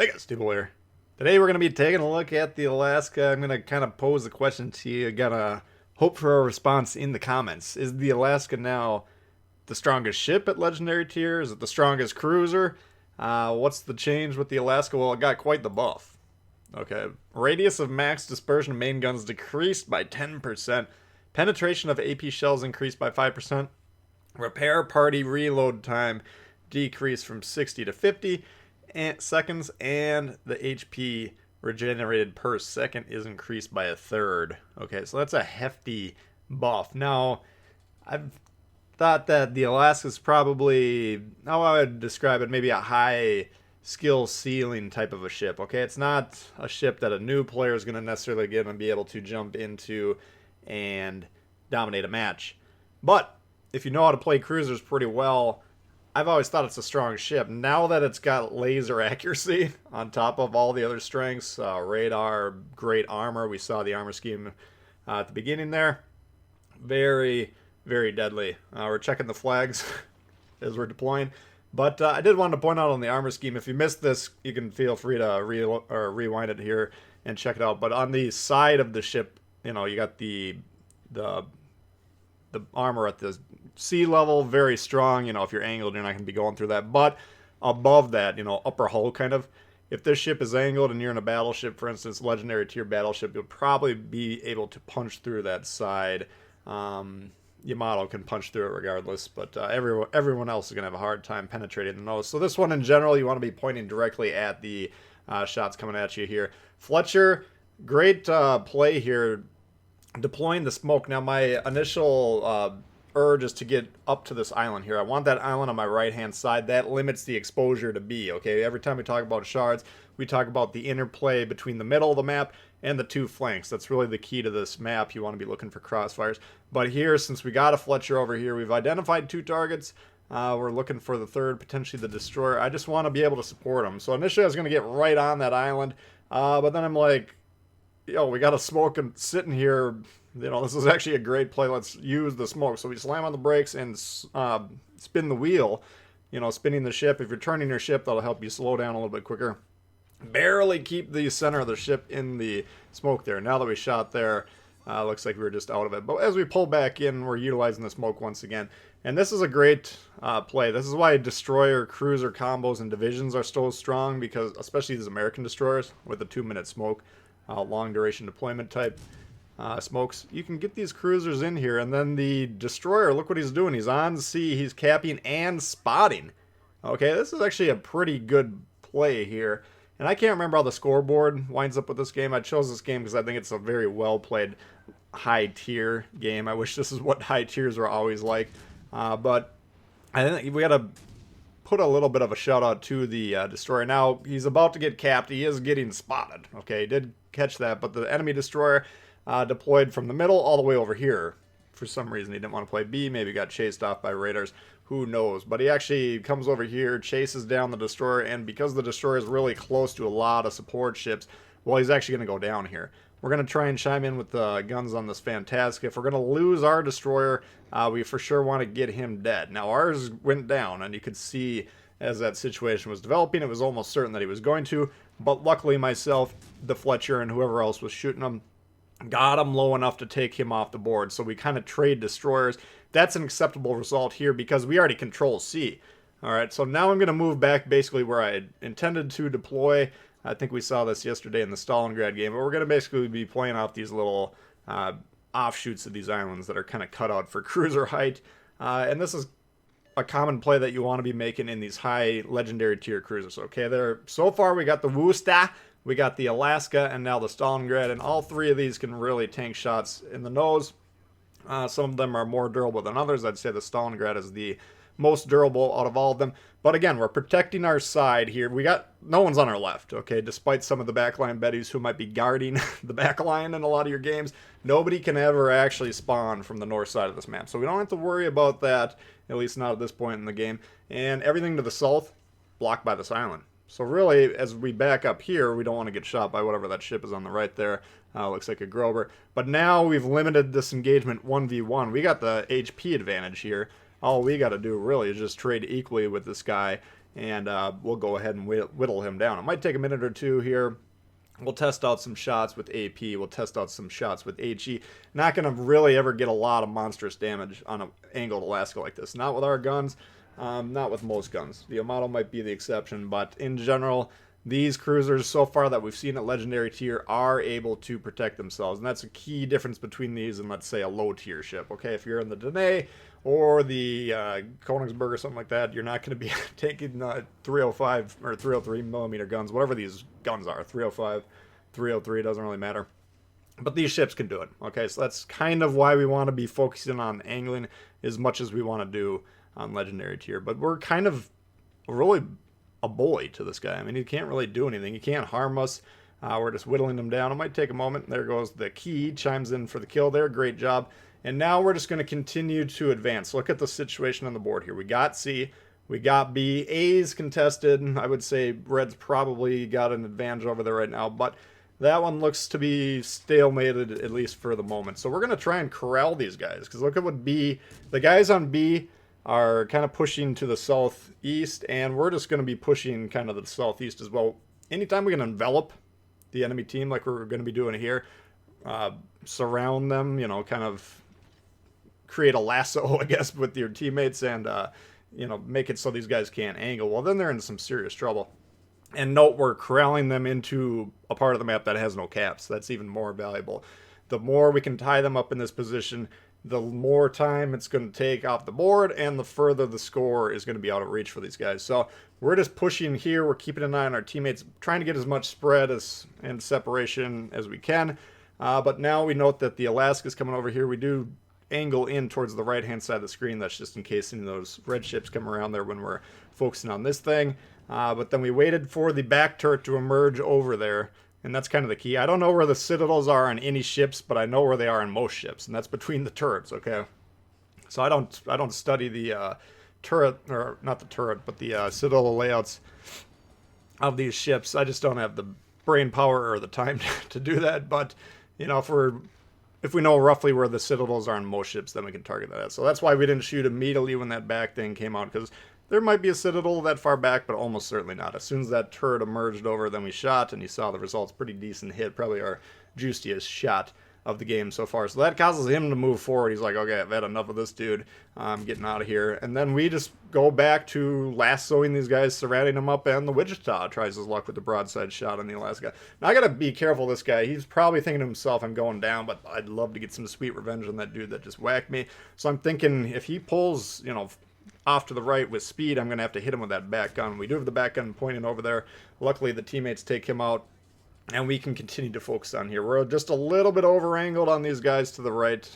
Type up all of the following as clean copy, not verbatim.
Biggest people here. Today we're going to be taking a look at the Alaska. I'm going to kind of pose the question to you. Gotta hope for a response in the comments. Is the Alaska now the strongest ship at Legendary tier? Is it the strongest cruiser? What's the change with the Alaska? Well, it got quite the buff. Okay. Radius of max dispersion of main guns decreased by 10%. Penetration of AP shells increased by 5%. Repair party reload time decreased from 60 to 50 seconds, and the HP regenerated per second is increased by a third. Okay, so that's a hefty buff. Now, I've thought that the Alaska is probably, how I would describe it, maybe a high skill ceiling type of a ship. Okay, it's not a ship that a new player is going to necessarily get and be able to jump into and dominate a match. But if you know how to play cruisers pretty well, I've always thought it's a strong ship. Now that it's got laser accuracy on top of all the other strengths, radar, great armor. We saw the armor scheme at the beginning there. Very, very deadly. We're checking the flags as we're deploying. But I did want to point out on the armor scheme, if you missed this, you can feel free to rewind it here and check it out. But on the side of the ship, you know, you got the armor at the sea level, very strong. You know, if you're angled, you're not going to be going through that. But above that, you know, upper hull kind of, if this ship is angled and you're in a battleship, for instance, legendary tier battleship, you'll probably be able to punch through that side. Yamato can punch through it regardless, but everyone else is going to have a hard time penetrating the nose. So this one in general, you want to be pointing directly at the shots coming at you here. Fletcher, great play here, deploying the smoke. Now my initial urge is to get up to this island here. I want that island on my right hand side. That limits the exposure to B. Okay, every time we talk about shards, we talk about the interplay between the middle of the map and the two flanks. That's really the key to this map. You want to be looking for crossfires. But here, since we got a Fletcher over here, we've identified two targets. We're looking for the third, potentially the destroyer. I just want to be able to support them. So initially I was going to get right on that island, but then I'm like, yo, we got a smoke and sitting here. You know, this is actually a great play. Let's use the smoke. So we slam on the brakes and spin the wheel. You know, spinning the ship. If you're turning your ship, that'll help you slow down a little bit quicker. Barely keep the center of the ship in the smoke there. Now that we shot there, looks like we were just out of it. But as we pull back in, we're utilizing the smoke once again. And this is a great play. This is why destroyer, cruiser combos and divisions are so strong, because especially these American destroyers with the 2-minute smoke, long duration deployment type smokes. You can get these cruisers in here, and then the destroyer, look what he's doing. He's on sea, he's capping and spotting. Okay, this is actually a pretty good play here. And I can't remember how the scoreboard winds up with this game. I chose this game because I think it's a very well played high tier game. I wish this is what high tiers were always like. But I think we got to put a little bit of a shout out to the destroyer. Now he's about to get capped. He is getting spotted. Okay, he did catch that, but the enemy destroyer deployed from the middle all the way over here. For some reason he didn't want to play B. Maybe got chased off by raiders. Who knows? But he actually comes over here, chases down the destroyer, and because the destroyer is really close to a lot of support ships, well, he's actually going to go down here. We're going to try and chime in with the guns on this Fantastic. If we're going to lose our destroyer, we for sure want to get him dead. Now, ours went down, and you could see as that situation was developing, it was almost certain that he was going to, but luckily myself, the Fletcher, and whoever else was shooting him, got him low enough to take him off the board. So we kind of trade destroyers. That's an acceptable result here because we already control C. Alright, so now I'm going to move back basically where I intended to deploy. I think we saw this yesterday in the Stalingrad game, but we're going to basically be playing off these little offshoots of these islands that are kind of cut out for cruiser height. And this is a common play that you want to be making in these high legendary tier cruisers. Okay, there. So far we got the Worcester, we got the Alaska, and now the Stalingrad, and all three of these can really tank shots in the nose. Some of them are more durable than others. I'd say the Stalingrad is the most durable out of all of them. But again, we're protecting our side here. We got no one's on our left, okay? Despite some of the backline betties who might be guarding the backline in a lot of your games, nobody can ever actually spawn from the north side of this map. So we don't have to worry about that, at least not at this point in the game. And everything to the south, blocked by this island. So really, as we back up here, we don't want to get shot by whatever that ship is on the right there. Looks like a Grover. But now we've limited this engagement 1v1. We got the HP advantage here. All we got to do really is just trade equally with this guy and we'll go ahead and whittle him down. It might take a minute or two here. We'll test out some shots with AP. We'll test out some shots with HE. Not going to really ever get a lot of monstrous damage on an angled Alaska like this. Not with our guns. Not with most guns. The Yamato might be the exception, but in general, these cruisers so far that we've seen at Legendary tier are able to protect themselves, and that's a key difference between these and, let's say, a low tier ship. Okay, if you're in the Danae or the Königsberg or something like that, you're not going to be taking 305 or 303 millimeter guns, whatever these guns are, 305, 303, doesn't really matter. But these ships can do it. Okay, so that's kind of why we want to be focusing on angling as much as we want to do on Legendary tier. But we're kind of really a bully to this guy. I mean, he can't really do anything. He can't harm us. We're just whittling him down. It might take a moment. There goes the key. Chimes in for the kill there. Great job. And now we're just going to continue to advance. Look at the situation on the board here. We got C. We got B. A's contested. I would say Red's probably got an advantage over there right now. But that one looks to be stalemated, at least for the moment. So we're going to try and corral these guys. Because look at what B... The guys on B are kind of pushing to the southeast, and we're just going to be pushing kind of the southeast as well. Anytime we can envelop the enemy team like we're going to be doing here, surround them, you know, kind of create a lasso, I guess, with your teammates and, you know, make it so these guys can't angle, well, then they're in some serious trouble. And note, we're corralling them into a part of the map that has no caps. That's even more valuable. The more we can tie them up in this position, the more time it's going to take off the board, and the further the score is going to be out of reach for these guys. So we're just pushing here. We're keeping an eye on our teammates, trying to get as much spread and separation as we can. But now we note that the Alaska's coming over here. We do angle in towards the right-hand side of the screen. That's just in case any of those red ships come around there when we're focusing on this thing. But then we waited for the back turret to emerge over there. And that's kind of the key. I don't know where the citadels are on any ships, but I know where they are on most ships, and that's between the turrets, okay? So I don't study the turret, or not the turret, but the citadel layouts of these ships. I just don't have the brain power or the time to do that, but, you know, if we know roughly where the citadels are on most ships, then we can target that. So that's why we didn't shoot immediately when that back thing came out, because there might be a citadel that far back, but almost certainly not. As soon as that turret emerged over, then we shot, and you saw the results. Pretty decent hit, probably our juiciest shot of the game so far. So that causes him to move forward. He's like, okay, I've had enough of this dude. I'm getting out of here. And then we just go back to lassoing these guys, surrounding them up, and the Wichita tries his luck with the broadside shot on the Alaska. Now, I gotta be careful this guy. He's probably thinking to himself, I'm going down, but I'd love to get some sweet revenge on that dude that just whacked me. So I'm thinking, if he pulls, you know, off to the right with speed, I'm going to have to hit him with that back gun. We do have the back gun pointing over there. Luckily, the teammates take him out, and we can continue to focus on here. We're just a little bit over-angled on these guys to the right.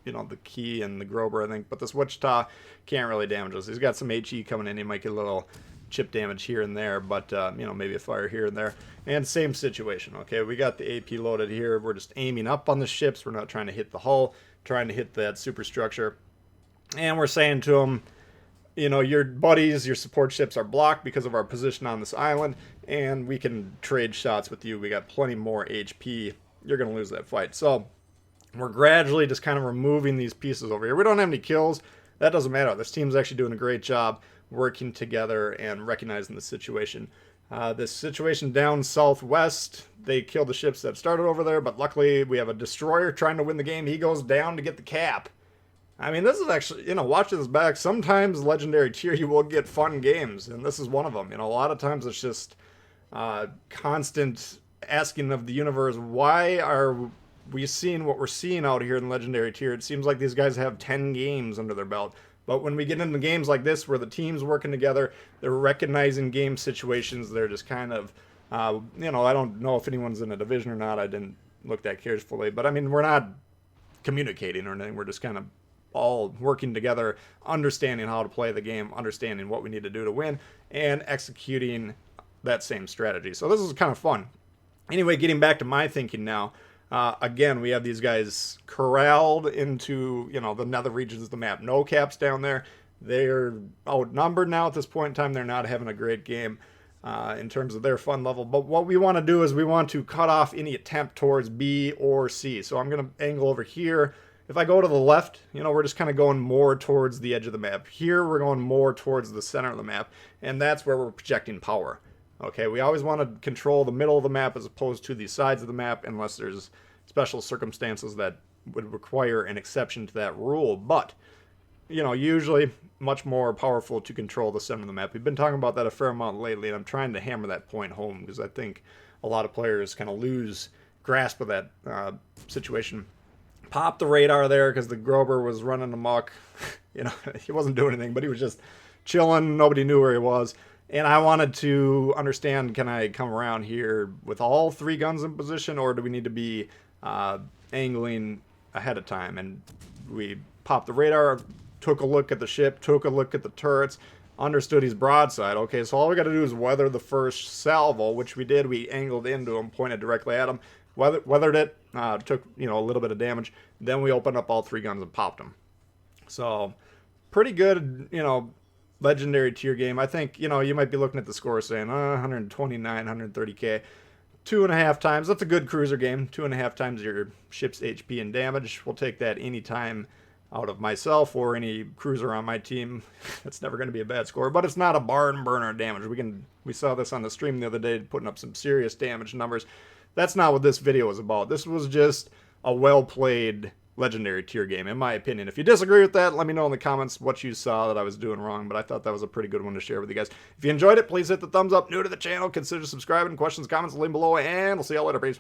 You know, the Key and the Grober, I think. But this Wichita can't really damage us. He's got some HE coming in. He might get a little chip damage here and there, but, you know, maybe a fire here and there. And same situation, okay? We got the AP loaded here. We're just aiming up on the ships. We're not trying to hit the hull, trying to hit that superstructure. And we're saying to them, you know, your buddies, your support ships are blocked because of our position on this island, and we can trade shots with you. We got plenty more HP. You're going to lose that fight. So we're gradually just kind of removing these pieces over here. We don't have any kills. That doesn't matter. This team's actually doing a great job working together and recognizing the situation. This situation down southwest, they killed the ships that started over there, but luckily we have a destroyer trying to win the game. He goes down to get the cap. I mean, this is actually, you know, watching this back, sometimes Legendary tier you will get fun games, and this is one of them. You know, a lot of times it's just constant asking of the universe, why are we seeing what we're seeing out here in Legendary tier? It seems like these guys have 10 games under their belt. But when we get into games like this where the team's working together, they're recognizing game situations, they're just kind of, you know, I don't know if anyone's in a division or not. I didn't look that carefully. But, I mean, we're not communicating or anything. We're just kind of all working together, understanding how to play the game, understanding what we need to do to win, and executing that same strategy. So this is kind of fun. Anyway, getting back to my thinking now, again, we have these guys corralled into, you know, the nether regions of the map. No caps down there. They're outnumbered now at this point in time. They're not having a great game in terms of their fun level. But what we want to do is we want to cut off any attempt towards B or C. So I'm going to angle over here, If I go to the left, we're just kind of going more towards the edge of the map. Here, we're going more towards the center of the map, and that's where we're projecting power. Okay, we always want to control the middle of the map as opposed to the sides of the map, unless there's special circumstances that would require an exception to that rule. But, usually much more powerful to control the center of the map. We've been talking about that a fair amount lately, and I'm trying to hammer that point home because I think a lot of players kind of lose grasp of that situation. Popped the radar there because the Grober was running amok. He wasn't doing anything, but he was just chilling. Nobody knew where he was. And I wanted to understand, can I come around here with all 3 guns in position, or do we need to be angling ahead of time? And we popped the radar, took a look at the ship, took a look at the turrets, understood he's broadside. Okay, so all we got to do is weather the first salvo, which we did. We angled into him, pointed directly at him. Weathered it, took a little bit of damage. Then we opened up all 3 guns and popped them. So pretty good, legendary tier game. I think you might be looking at the score saying 129, 130k, 2.5 times. That's a good cruiser game. 2.5 times your ship's HP and damage. We'll take that anytime out of myself or any cruiser on my team. That's never going to be a bad score, but it's not a barn burner damage. We saw this on the stream the other day, putting up some serious damage numbers. That's not what this video was about. This was just a well-played legendary tier game, in my opinion. If you disagree with that, let me know in the comments what you saw that I was doing wrong, but I thought that was a pretty good one to share with you guys. If you enjoyed it, please hit the thumbs up. New to the channel, consider subscribing. Questions, comments, leave below, and we'll see y'all later. Peace.